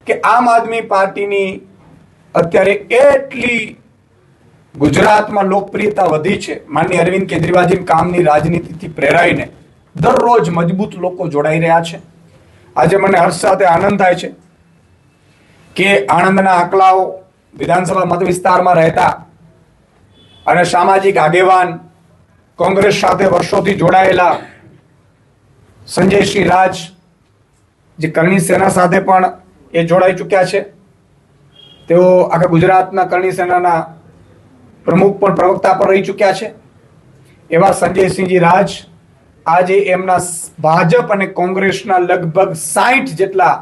કે આમ આદમી પાર્ટીની અત્યારે એટલી ગુજરાતમાં લોકપ્રિયતા વધી છે, માનનીય અરવિંદ કેજરીવાલજી કામની રાજનીતિથી પ્રેરાઈને દરરોજ મજબૂત લોકો જોડાઈ રહ્યા છે. આજે મને હર્ષ સાથે આનંદ થાય છે કે આણંદના આકલાઓ વિધાનસભા મત વિસ્તારમાં રહેતા અને સામાજિક આગેવાન, કોંગ્રેસ સાથે વર્ષોથી જોડાયેલા સંજયસિંહ રાજ, જે કરણી સેના સાથે પણ એ જોડાઈ ચૂક્યા છે, તેઓ આખા ગુજરાતના કરણી સેનાના પ્રમુખ પણ પ્રવક્તા પણ રહી ચૂક્યા છે, એવા સંજયસિંહજી રાજ આજે એમના ભાજપ અને કોંગ્રેસના લગભગ 60 જેટલા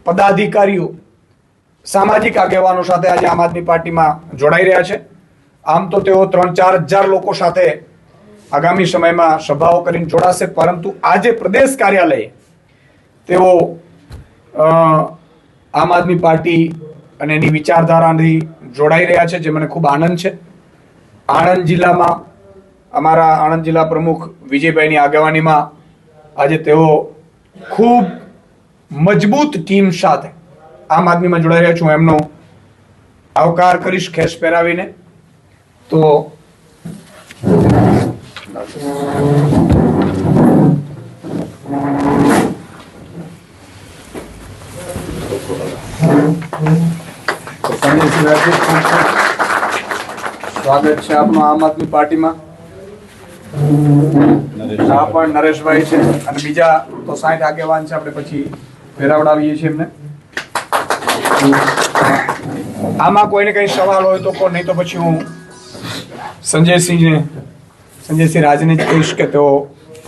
પદાધિકારીઓ, સામાજિક આગેવાનો સાથે આજે આમ આદમી પાર્ટીમાં જોડાઈ રહ્યા છે. આમ તો તેઓ 3-4 હજાર લોકો સાથે આગામી સમયમાં સભાઓ કરીને જોડાશે, પરંતુ આજે પ્રદેશ કાર્યાલયે તેઓ આમ આદમી પાર્ટી અને એની વિચારધારાથી જોડાઈ રહ્યા છે, જે મને ખૂબ આનંદ છે. આણંદ જિલ્લામાં અમારા આણંદ જિલ્લા પ્રમુખ વિજયભાઈની આગેવાનીમાં આજે તેઓ ખૂબ મજબૂત ટીમ સાથે આમ આદમીમાં જોડાઈ રહ્યા છું. એમનો આવકાર કરીશ ખેસ પહેરાવીને. તો સ્વાગત છે આપનું આમ આદમી પાર્ટીમાં. આ પણ નરેશભાઈ છે અને બીજા તો 60 આગેવાન છે. આપણે પછી ફેરાવડાવીએ છીએ એમને. આમાં કોઈને કઈ સવાલ હોય તો કોઈ, નહીં તો પછી હું સંજયસિંહ રાજને જ કહીશ કે તેઓ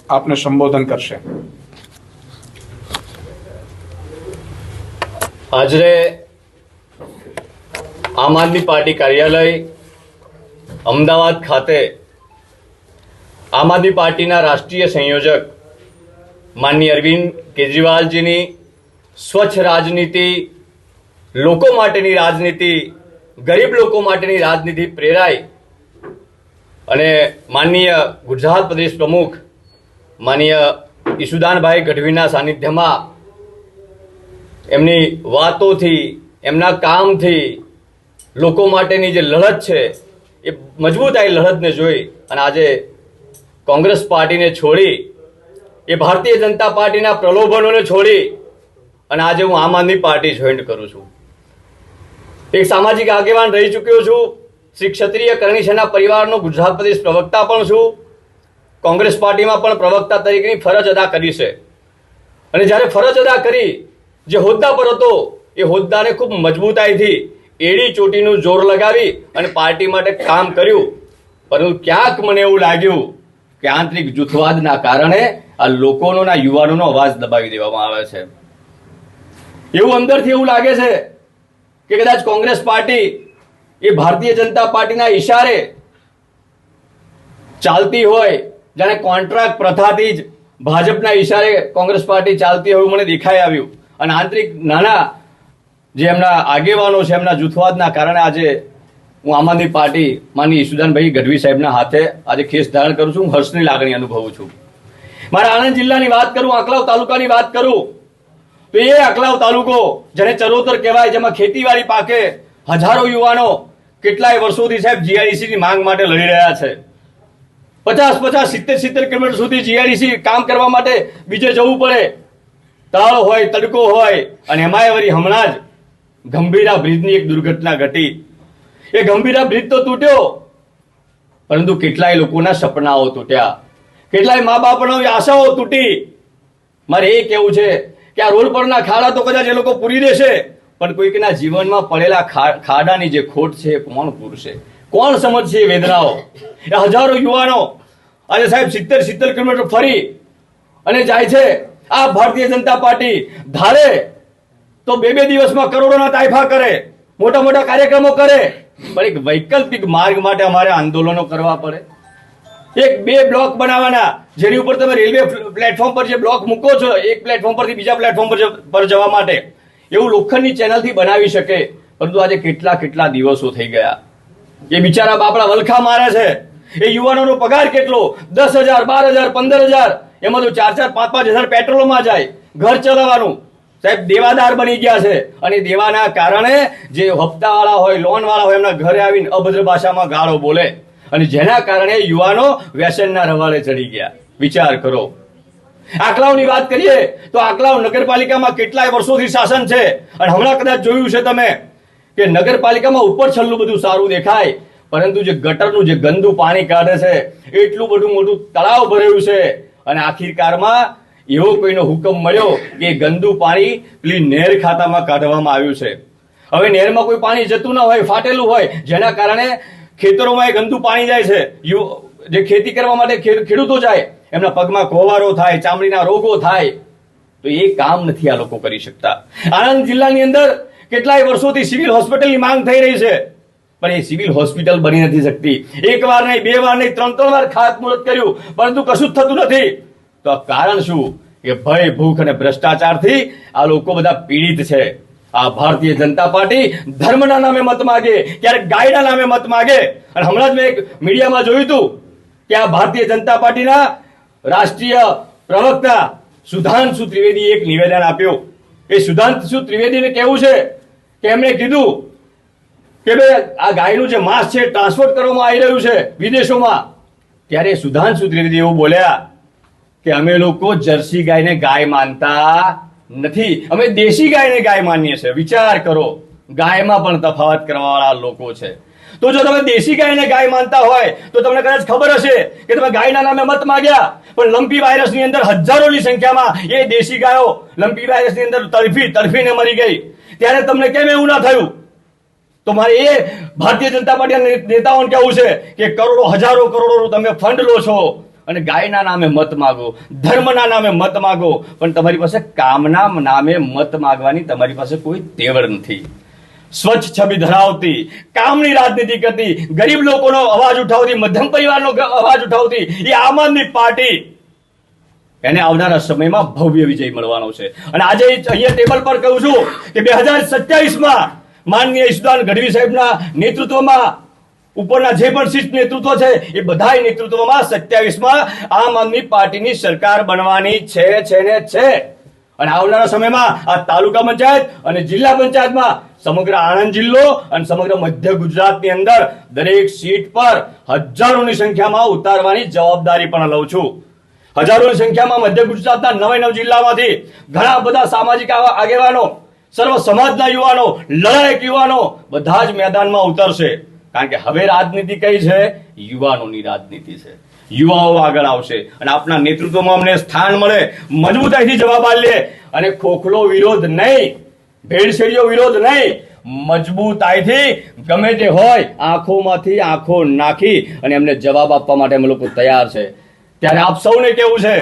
આપને સંબોધન કરશે. આજે આમ આદમી પાર્ટી કાર્યાલય અમદાવાદ ખાતે આમ આદમી પાર્ટીના રાષ્ટ્રીય સંયોજક માનનીય અરવિંદ કેજરીવાલજીની સ્વચ્છ રાજનીતિ, લોકો માટેની રાજનીતિ, ગરીબ લોકો માટેની રાજનીતિ પ્રેરાય અને માનનીય ગુજરાત પ્રદેશ પ્રમુખ માનનીય ઈશુદાનભાઈ ગઢવીના સાનિધ્યમાં એમની વાતોથી, એમના કામથી લોકો માટેની જે લડત છે એ મજબૂતાઈ લડતને જોઈ અને આજે કોંગ્રેસ પાર્ટીને છોડી, એ ભારતીય જનતા પાર્ટીના પ્રલોભનોને છોડી અને આજે હું આમ આદમી પાર્ટી જોઈન કરું છું. એક સામાજિક આગેવાન રહી ચૂક્યો છું. શ્રી ક્ષત્રિય કરણી સેના પરિવારનો ગુજરાત પ્રદેશ પ્રવક્તા પણ છું. કોંગ્રેસ પાર્ટીમાં પણ પ્રવક્તા તરીકેની ફરજ અદા કરી છે. અને જ્યારે ફરજ અદા કરી, જે હોદ્દા પર હતો એ હોદ્દાને ખૂબ મજબૂતાઈથી એડી ચોટીનું જોર લગાવી અને પાર્ટી માટે કામ કર્યું. પરંતુ ક્યાંક મને એવું લાગ્યું કે આંતરિક જૂથવાદના કારણે આ લોકોનો, યુવાનોનો અવાજ દબાવી દેવામાં આવે છે. એવું અંદરથી એવું લાગે છે કે કદાચ કોંગ્રેસ પાર્ટી એ ભારતીય જનતા પાર્ટીના ઈશારે ચાલતી હોય, જાણે કોન્ટ્રાક્ટ પ્રથાથી જ ભાજપના ઈશારે કોંગ્રેસ પાર્ટી ચાલતી હોય મને દેખાઈ આવ્યું. અને આંતરિક નાના જે એમના આગેવાનો છે, એમના જૂથવાદના કારણે આજે હું આમ આદમી પાર્ટી માનની ઈશુદાનભાઈ ગઢવી સાહેબના હાથે આજે ખેસ ધારણ કરું છું. હર્ષની લાગણી અનુભવું છું. મારા આણંદ જિલ્લાની વાત કરું, આંકલાવ તાલુકાની વાત કરું તો એ આંકલાવ તાલુકો જેને ચરોતર કહેવાય, જેમાં ખેતીવાડી પાકે, હજારો યુવાનો કેટલાય વર્ષોથી સાહેબ જીઆઈડીસી ની માંગ માટે લડી રહ્યા છે. 50-50, 70-70 કિલોમીટર સુધી જીઆઈડીસી કામ કરવા માટે બીજે જવું પડે. તાળ હોય, તડકો હોય, અને એમાંય વળી હમણાં જ ગંભીરા બ્રિજની એક દુર્ઘટના ઘટી. એ ગંભીરા બ્રિજ તો તૂટ્યો, પરંતુ કેટલાય લોકોના સપનાઓ તૂટ્યા, કેટલાય મા બાપની આશાઓ તૂટી. મારે એ કહેવું છે કે આ રોડ પરના ખાડા તો કદાચ એ લોકો પૂરી દેશે, પણ કોઈકના જીવનમાં પડેલા ખાડાની જે ખોટ છે એ કોણ પૂરશે? કોણ સમજશે એ વેદનાઓ? એ હજારો યુવાનો આજે સાહેબ 70-70 કિલોમીટર ફરી અને જાય છે. આ ભારતીય જનતા પાર્ટી ધારે તો 2-2 દિવસમાં કરોડોના તાઇફા કરે, મોટા મોટા કાર્યક્રમો કરે, પણ એક વૈકલ્પિક માર્ગ માટે અમારે આંદોલનો કરવા પડે. 1-2 બ્લોક બનાવવાના, જેની ઉપર તમે રેલવે પ્લેટફોર્મ પર જે બ્લોક મૂકો છો, એક પ્લેટફોર્મ પરથી બીજા પ્લેટફોર્મ પર જવા માટે, એવું લોખંડની ચેનલથી બનાવી શકે. પરંતુ આજે કેટલા દિવસો થઈ ગયા. એ બિચારા બાપડા વલખા મારે છે. એ યુવાનોનો પગાર કેટલો? 10,000, 12,000, 15,000, એમાં તો 4-4, 5-5 હજાર પેટ્રોલમાં જાય. ઘર ચલાવવાનું સાહેબ દેવાદાર બની ગયા છે અને દેવાના કારણે જે હપ્તાવાળા હોય લોન વાળા હોય એમના ઘરે આવીને અભદ્ર ભાષામાં ગાળો બોલે અને જેના કારણે યુવાનો વ્યસનના રવાડે ચડી ગયા. વિચાર કરો. આંકલાઓની વાત કરીએ તો આંકલાઓ નગરપાલિકામાં કેટલાય વર્ષોથી શાસન છે અને હમણાં કદાચ જોયું છે તમે કે નગરપાલિકામાં ઉપર છલ્લું બધું સારું દેખાય પરંતુ જે ગટરનું જે ગંદુ પાણી કાઢે છે એટલું બધું મોટું તળાવ ભરેલું છે અને આખિરકારમાં એવો કોઈનો હુકમ મળ્યો કે ગંદુ પાણી પેલી નહેર ખાતામાં કાઢવામાં આવ્યું છે. હવે નહેરમાં કોઈ પાણી જતું ન હોય, ફાટેલું હોય, જેના કારણે ખેતરોમાં એ ગંદુ પાણી જાય છે. જે ખેતી કરવા માટે ખેડૂતો જાય એમના પગમાં કોવારો થાય, ચામડીના રોગો થાય. તો એ કામ નથી આ લોકો કરી શકતા. આણંદ જિલ્લાની અંદર કેટલાય વર્ષોથી સિવિલ હોસ્પિટલની માંગ થઈ રહી છે પણ એ સિવિલ હોસ્પિટલ બની નથી શકતી. એક વાર નહીં, બે વાર નહીં, ત્રણ વાર ખાતમુહૂર્ત કર્યું પરંતુ કશું જ થતું નથી. તો આ કારણ શું? કે ભય, ભૂખ અને ભ્રષ્ટાચારથી આ લોકો બધા પીડિત છે. આ ભારતીય જનતા પાર્ટી ધર્મના નામે મત માગે, ક્યારેક ગાયના નામે મત માગે. અને હમણાં જ મેં એક મીડિયામાં જોયું હતું કે આ ભારતીય જનતા પાર્ટીના રાષ્ટ્રીય પ્રવક્તા સુધાંશુ ત્રિવેદીએ એક નિવેદન આપ્યું. એ સુધાંશુ ત્રિવેદીને કહેવું છે કે એમણે કીધું કે ભાઈ આ ગાયનું જે માંસ છે ટ્રાન્સપોર્ટ કરવામાં આવી રહ્યું છે વિદેશોમાં. ત્યારે સુધાંશુ ત્રિવેદી એવું બોલ્યા કે અમે લોકો જર્સી ગાયને ગાય માનતા નથી, અમે દેશી ગાયને ગાય માનીએ છીએ. વિચાર કરો, ગાયમાં પણ તફાવત કરવાવાળા લોકો છે. તો જો તમે દેશી ગાયને ગાય માનતા હોય તો તમને કદાચ ખબર હશે કે તમે ગાયના નામે મત માંગ્યા પણ લંપી વાયરસની અંદર હજારોની સંખ્યામાં એ દેશી ગાયો લંપી વાયરસની અંદર તડફીને મરી ગઈ. ત્યારે તમને કેમ એવું ના થયું? તો મારે એ ભારતીય જનતા પાર્ટીના નેતાઓને કહેવું છે કે કરોડો, હજારો કરોડોનું તમે ફંડ લો છો અને ગાયના નામે મત માગો, ધર્મના નામે મત માગો, પણ તમારી પાસે કામના નામે મત માગવાની તમારી પાસે કોઈ તેવડ નથી. સ્વચ્છ છબી ધરાવતી, કામની રાજનીતિ કરતી, ગરીબ લોકોનો અવાજ ઉઠાવતી, મધ્યમ પરિવારનો અવાજ ઉઠાવતી એ આમ આદમી પાર્ટી, એને આવનારા સમયમાં ભવ્ય વિજય મળવાનો છે. અને આજે અહીંયા ટેબલ પર કહું છું કે 2027માં માનનીય ઈશુદાન ગઢવી સાહેબના નેતૃત્વમાં ઉપરના જે પણ શિષ્ટ નેતૃત્વ છે એ બધા નેતૃત્વમાં 27માં આમ આદમી પાર્ટીની સરકાર બનવાની છે. અને આવનારા સમયમાં આ તાલુકા પંચાયત અને જિલ્લા પંચાયતમાં સમગ્ર આણંદ જિલ્લો અને સમગ્ર મધ્ય ગુજરાતની અંદર દરેક સીટ પર હજારોની સંખ્યામાં ઉતારવાની જવાબદારી પણ લઉં છું. હજારોની સંખ્યામાં મધ્ય ગુજરાતના 9 જિલ્લામાંથી ઘણા બધા સામાજિક આગેવાનો, સર્વ સમાજના યુવાનો, લડાયક યુવાનો બધા જ મેદાનમાં ઉતરશે. કારણ કે હવે રાજનીતિ કઈ છે? યુવાનોની રાજનીતિ છે. યુવાઓ આગળ આવશે અને આપના નેતૃત્વમાં અમને સ્થાન મળે, મજબૂતાઈથી જવાબ આલીએ અને ખોખલો વિરોધ નહીં, ભેળસેળીઓ વિરોધ નહીં, મજબૂતાઈથી ગમે તે હોય આંખોમાંથી આંખો નાખી અને એમને જવાબ આપવા માટે અમે લોકો તૈયાર છે. ત્યારે આપ સૌને કેવું છે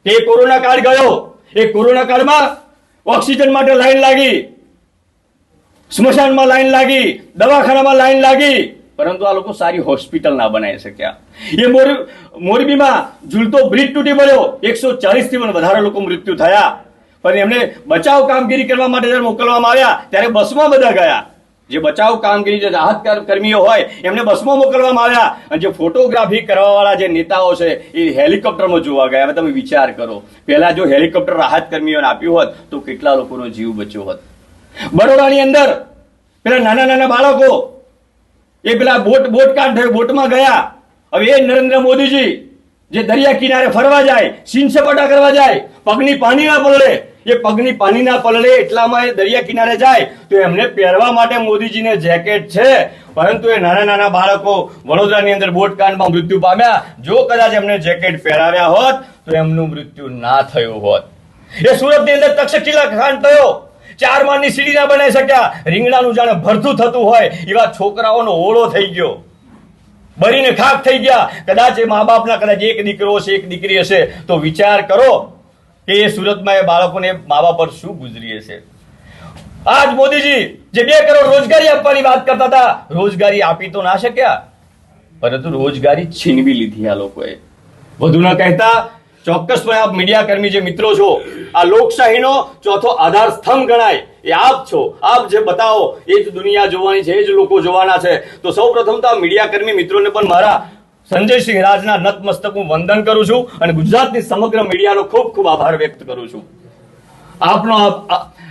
કે કોરોના કાળ ગયો, એ કોરોના કાળમાં ઓક્સિજન માટે લાઈન લાગી, સ્મશાનમાં લાઈન લાગી, દવાખાનામાં લાઈન લાગી, પરંતુ આ લોકો સારી હોસ્પિટલ ના બનાવી શક્યા. એ મોરબીમાં ઝૂલતો બ્રિજ તૂટી પડ્યો, 140 થી પણ વધારે લોકો મૃત્યુ થયા, પણ એમને બચાવ કામગીરી કરવા માટે જ્યારે મોકલવામાં આવ્યા ત્યારે બસમાં બધા ગયા. જે બચાવ કામગીરી, જે રાહત કર્મીઓ હોય એમને બસમાં મોકલવામાં આવ્યા અને જે ફોટોગ્રાફી કરવાવાળા જે નેતાઓ છે એ હેલિકોપ્ટરમાં જોવા ગયા. હવે તમે વિચાર કરો, પહેલા જો હેલિકોપ્ટર રાહત કર્મીઓને આપ્યું હોત તો કેટલા લોકોનો જીવ બચ્યો હોત. બરોડાની અંદર પેલા નાના બાળકો એ પેલા બોટ કાઢ બોટમાં ગયા. હવે એ નરેન્દ્ર મોદીજી જે દરિયા કિનારે ફરવા જાય, સીન સપાટા કરવા જાય, પગની પાણી ના પલળે, એ પગની પાણી ના પલળે એટલામાં એ દરિયા કિનારે જાય તો એમને પહેરવા માટે મોદીજીને જેકેટ છે, પરંતુ એ નાના બાળકો વડોદરાની અંદર બોટકાંડમાં મૃત્યુ પામ્યા. જો કદાચ એમને જેકેટ પહેરાવ્યા હોત તો એમનું મૃત્યુ ના થયું હોત. એ સુરતની અંદર તક્ષશિલા કાંડ થયો, 4 માળની સીડી ના બનાવી શક્યા, રીંગણાનું જાણે ભરતું થતું હોય એવા છોકરાઓનો ઓળો થઈ ગયો, બરીને ખાક થઈ ગયા. કદાચ એ મા બાપના કદાચ એક દીકરો હશે, એક દીકરી હશે, તો વિચાર કરો કે એ સુરતમાં એ બાળકોને મા બાપ પર શું ગુજરી હશે. આજ મોદીજી જે 2 કરોડ રોજગારી આપવાની વાત કરતા હતા, રોજગારી આપી તો ના શક્યા, પરંતુ રોજગારી છીનવી લીધી આ લોકોએ. વધુ ન કહેતા ચોક્કસપણે આપ મીડિયા કર્મી જે મિત્રો છો, આ લોકશાહીનો ચોથો આધાર સ્તંભ ગણાય એ આપ છો. આપ જે બતાવો એ જ દુનિયા જોવાની છે, એ જ લોકો જોવાના છે. તો સૌ પ્રથમ તો આ મીડિયા કર્મી મિત્રોને પણ મારા સંજયસિંહ રાજના નતમસ્તક હું વંદન કરું છું અને ગુજરાતની સમગ્ર મીડિયાનો ખૂબ ખૂબ આભાર વ્યક્ત કરું છું. આપનો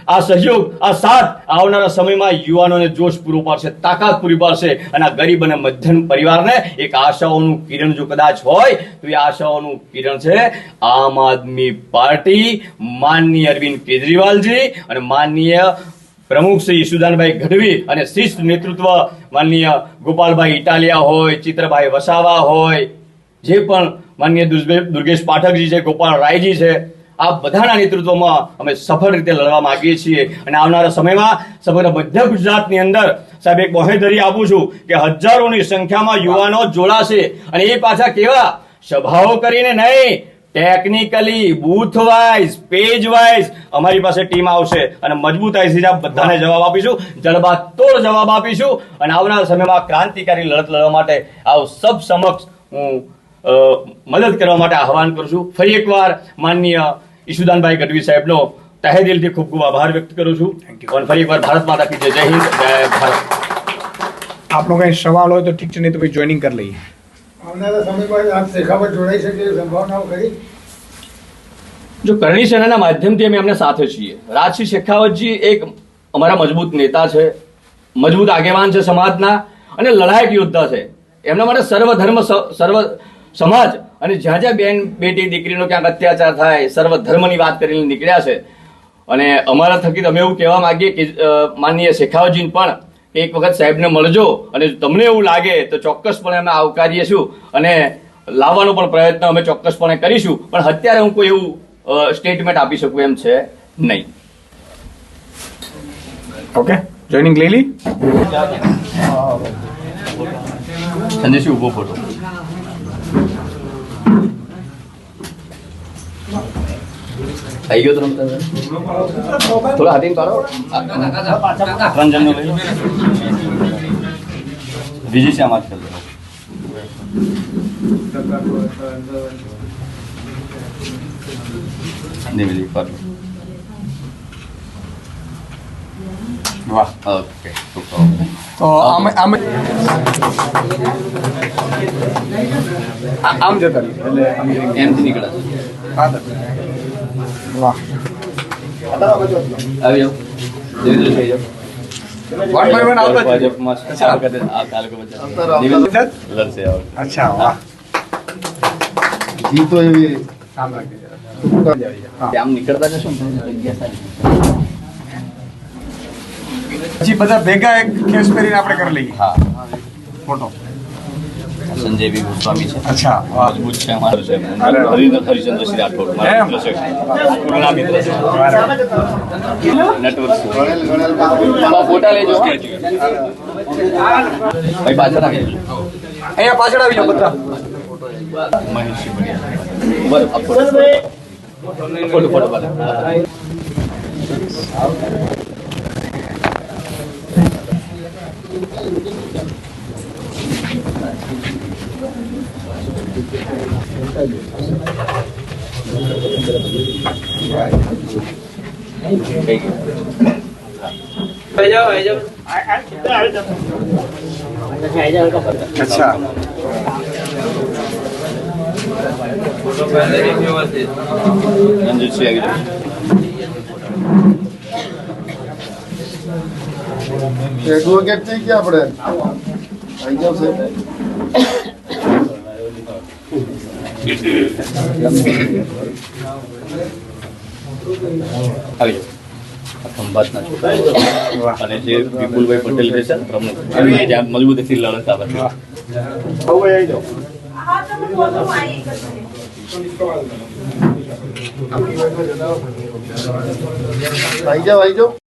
આ સહયોગ, આ સાથ આવનારા સમયમાં યુવાનોને જોશ પૂરો પાડશે, તાકાત પૂરી પાડશે અને આ ગરીબ અને મધ્યમ પરિવારને એક આશાઓનું કિરણ જો કદાચ હોય તો એ આશાઓનું કિરણ છે આમ આદમી પાર્ટી, માનનીય અરવિંદ કેજરીવાલજી અને માનનીય પ્રમુખ શ્રી ઈશુદાનભાઈ ગઢવી અને શિસ્ત નેતૃત્વ માનનીય ગોપાલભાઈ ઇટાલિયા હોય, ચિત્રભાઈ વસાવા હોય, જે પણ માનનીય દુર્ગેશ પાઠકજી છે, ગોપાલ રાયજી છે, આ બધાના નેતૃત્વમાં અમે સફળ રીતે લડવા માંગીએ છીએ અને આવનારા સમયમાં સમગ્ર મધ્ય ગુજરાતની અંદર સાહેબ એક બાંહેધરી આપું છું કે હજારોની સંખ્યામાં યુવાનો જોડાશે અને એ પાછા કેવા સભાઓ કરીને નહીં, technically booth wise, page wise અમારી પાસે ટીમ આવશે અને મજબૂતાઈથી જ બધાને જવાબ આપીશું, જડબાતોડ જવાબ આપીશું અને આવનારા સમયમાં ક્રાંતિકારી લડત લડવા માટે આવ સબ સમક્ષ હું મદદ કરવા માટે આહવાન કરું છું. ફરી એકવાર માનનીય ઈશુદાનભાઈ ગઢવી સાહેબનો તહે દિલથી ખૂબ ખૂબ આભાર વ્યક્ત કરું છું અને ફરી એકવાર ભારત માતા કી જય. જય હિન્દ, જય ભારત. આપનો કઈ સવાલ હોય તો ઠીક છે, નહીં તો પછી જોઈનિંગ કરી લઈએ. આવનારા સમયમાં આપ શેખાવત જોડાઈ શકે એવી સંભાવનાઓ ખરી? જો કરણી સેનાના માધ્યમથી અમે એમને સાથે છીએ. રાજસિંહ શેખાવતજી એક અમારા મજબૂત નેતા છે, મજબૂત આગેવાન છે સમાજના અને લડાયક યોદ્ધા છે. એમના માટે સર્વ ધર્મ, સર્વ સમાજ અને જ્યાં જ્યાં બેન બેટી દીકરીનો ક્યાંક અત્યાચાર થાય, સર્વ ધર્મની વાત કરીને નીકળ્યા છે અને અમારા થકી અમે એવું કહેવા માંગીએ કે માનનીય શેખાવતજીને પણ એક વખત સાહેબને મળજો અને તમને એવું લાગે તો ચોક્કસપણે અમે આવકારીશું અને લાવવાનો પણ પ્રયત્ન અમે ચોક્કસપણે કરીશું, પણ અત્યારે હું કોઈ એવું સ્ટેટમેન્ટ આપી શકું એમ છે નહીં. ઓકે, જોઈનિંગ લઈ લી. સંજયસિંહ ઉભો ફોટો. આવી ગયો તો થોડા હાથીને પાડો. ત્રણ જણનો લઈ લો. વિજય શ્યામ વાત કરી લો. નિવેદી પાડો. વાહ, ઓકે. તો આમ જતા રહીએ એટલે એમથી નીકળે. વાહ, આવી જાઓ. ધીરે ધીરે થઈ જાઓ. વન બાય વન આવતા જ. ભાજપમાં આ વખતે આ તાલુકો બચાવ લડશે આ વખતે. અચ્છા, વાહ. જીતો એવી કામ રાખી જરા. આમ નીકળતા જશો ને જગ્યા સારી. પછી બધા ભેગા એક કેસ પહેરીને આપણે કરી લઈએ હા, ફોટો. સંજય બી ગોસ્વામી છે. અચ્છા, વાહ. મજબૂત છે અમારું છે. અરે વાહ. હરિચંદ્રસિંહ રાઠોડ મારા મિત્ર છે. સ્કૂલના મિત્ર છે. નેટવર્ક છે. ફોટા લેજો. ભાઈ પાછળ આવી જજો. અહીંયા પાછળ આવી જાઓ બધા. મહેશજી બઢિયા. બસ આ ફોટો ફોટો બધા. અચ્છા, રણજીતસિંહ આવી જાઓ. એડવોકેટ થઈ ગયા આપણે. આવી જાવ સાહેબ. આવી જાઓ. ખંભાતના છોકરા અને જે વિપુલભાઈ પટેલ છે પ્રમુખ, એમને જ્યાં મજબૂતીથી લડત આવે છે. હવે આવી જાઓ. આવી જાવ.